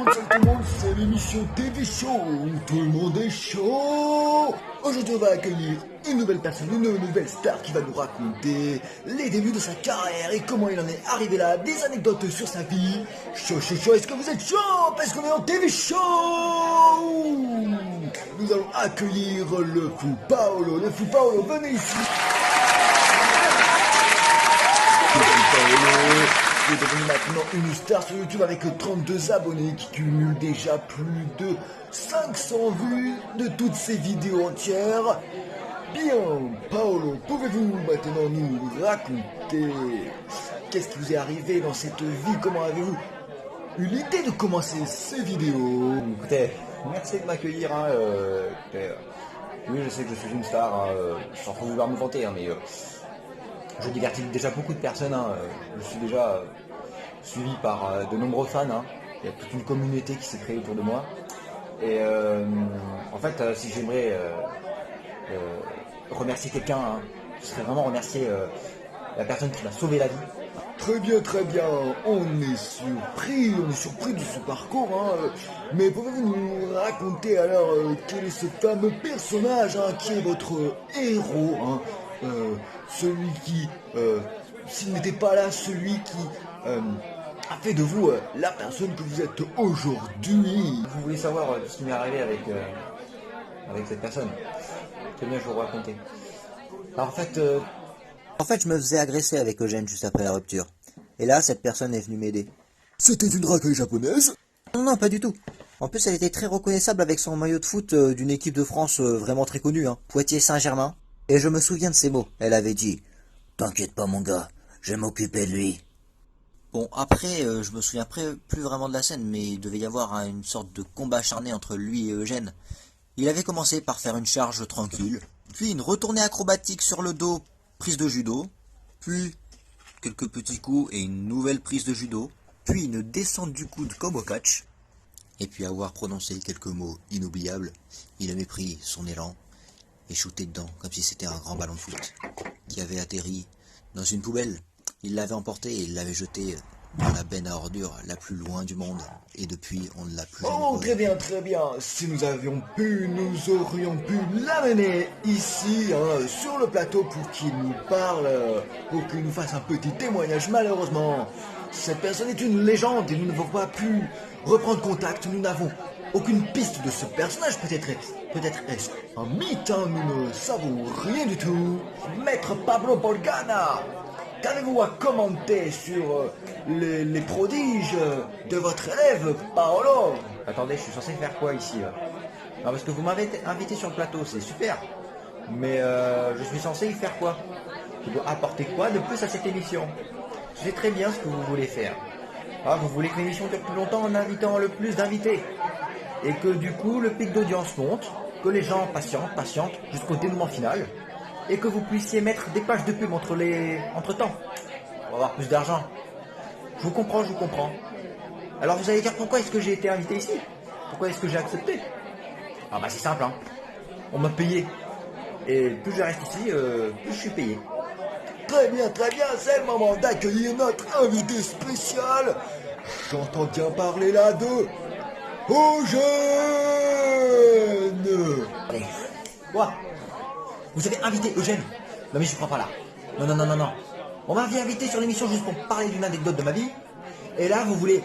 salut tout le monde, c'est l'émission TV Show où tout le monde est chaud. Aujourd'hui on va accueillir une nouvelle personne, une nouvelle star qui va nous raconter les débuts de sa carrière et comment il en est arrivé là, des anecdotes sur sa vie. Chaud, chaud, chaud, est-ce que vous êtes chaud? Parce qu'on est en TV Show. Nous allons accueillir le fou Paolo. Le fou Paolo, venez ici. Le fou Paolo est devenu maintenant une star sur YouTube avec 32 abonnés qui cumulent déjà plus de 500 vues de toutes ses vidéos entières. Bien, Paolo, pouvez-vous maintenant nous raconter qu'est-ce qui vous est arrivé dans cette vie? Comment avez-vous eu l'idée de commencer ces vidéos? Écoutez, merci de m'accueillir. Oui, je sais que je suis une star, sans trop vouloir me vanter, mais je divertis déjà beaucoup de personnes. Je suis déjà suivi par de nombreux fans. Il y a toute une communauté qui s'est créée autour de moi. Et en fait, si j'aimerais remercier quelqu'un, ce serait vraiment remercier la personne qui m'a sauvé la vie. Très bien, on est surpris de ce parcours, mais pouvez-vous nous raconter alors quel est ce fameux personnage qui est votre héros, celui qui, s'il n'était pas là, celui qui a fait de vous la personne que vous êtes aujourd'hui? Vous voulez savoir ce qui m'est arrivé avec cette personne? C'est bien, je vais vous raconter. Alors En fait, je me faisais agresser avec Eugène juste après la rupture. Et là, cette personne est venue m'aider. C'était une racaille japonaise? Non, pas du tout. En plus, elle était très reconnaissable avec son maillot de foot d'une équipe de France vraiment très connue, Poitiers-Saint-Germain. Et je me souviens de ces mots. Elle avait dit « T'inquiète pas mon gars, je vais m'occuper de lui ». Bon, après, je me souviens plus vraiment de la scène, mais il devait y avoir une sorte de combat acharné entre lui et Eugène. Il avait commencé par faire une charge tranquille, puis une retournée acrobatique sur le dos, prise de judo, puis quelques petits coups et une nouvelle prise de judo, puis une descente du coude comme au catch. Et puis avoir prononcé quelques mots inoubliables, il avait pris son élan et shooté dedans comme si c'était un grand ballon de foot qui avait atterri dans une poubelle. Il l'avait emporté et il l'avait jeté dans la benne à ordures la plus loin du monde. Et depuis, on ne l'a plus jamais Oh, revu. très bien. Si nous avions pu, nous aurions pu l'amener ici, sur le plateau pour qu'il nous parle, pour qu'il nous fasse un petit témoignage. Malheureusement, cette personne est une légende et nous n'avons pas pu reprendre contact. Nous n'avons aucune piste de ce personnage. Peut-être est-ce un mythe, nous ne savons rien du tout. Maître Pablo Bolgana, qu'avez-vous à commenter sur les prodiges de votre élève, Paolo? attendez, je suis censé faire quoi ici là? Non, parce que vous m'avez invité sur le plateau, c'est super. Mais je suis censé y faire quoi? Je dois apporter quoi de plus à cette émission? Je sais très bien ce que vous voulez faire. Vous voulez que l'émission dure plus longtemps en invitant le plus d'invités. Et que du coup, le pic d'audience monte, que les gens patientent jusqu'au dénouement final. Et que vous puissiez mettre des pages de pub entre-temps. Pour avoir plus d'argent. Je vous comprends. Alors vous allez dire pourquoi est-ce que j'ai été invité ici? Pourquoi est-ce que j'ai accepté? C'est simple, on m'a payé. Et plus je reste ici, plus je suis payé. Très bien, c'est le moment d'accueillir notre invité spécial. J'entends bien parler là de Eugène. Allez. Quoi? Vous avez invité Eugène? Non mais je crois pas là. Non. On m'avait invité sur l'émission juste pour parler d'une anecdote de ma vie. Et là vous voulez...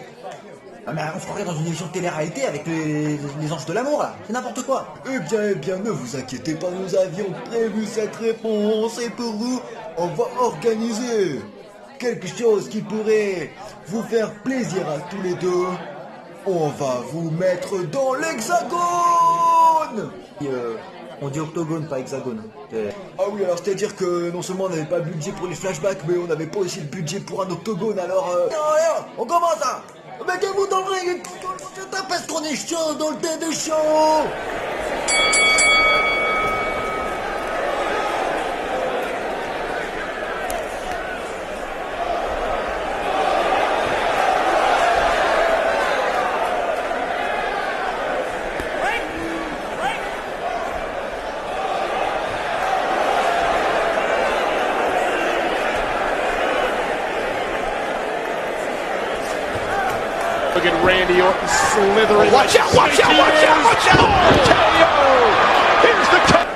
Ah mais on se croirait dans une émission de télé-réalité avec les anges de l'amour là. C'est n'importe quoi. Eh bien, ne vous inquiétez pas, nous avions prévu cette réponse et pour vous, on va organiser quelque chose qui pourrait vous faire plaisir à tous les deux. On va vous mettre dans l'hexagone. On dit octogone, pas hexagone. Ah oui, alors c'est-à-dire que non seulement on n'avait pas le budget pour les flashbacks, mais on n'avait pas aussi le budget pour un octogone, alors... Non, on commence ça. Mettez-vous dans le ring, parce qu'on est chaud dans le TV Show. Look at Randy Orton slithering. Watch out, watch out, watch out, watch out! KO! Here's the cut.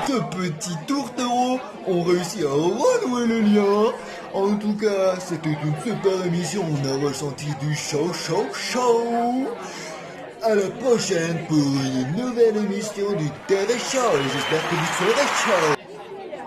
Nos deux petits tourtereaux ont réussi à renouer le lien. En tout cas, c'était une super émission. On a ressenti du chaud. À la prochaine pour une nouvelle émission du TV Show. J'espère que vous serez chaud.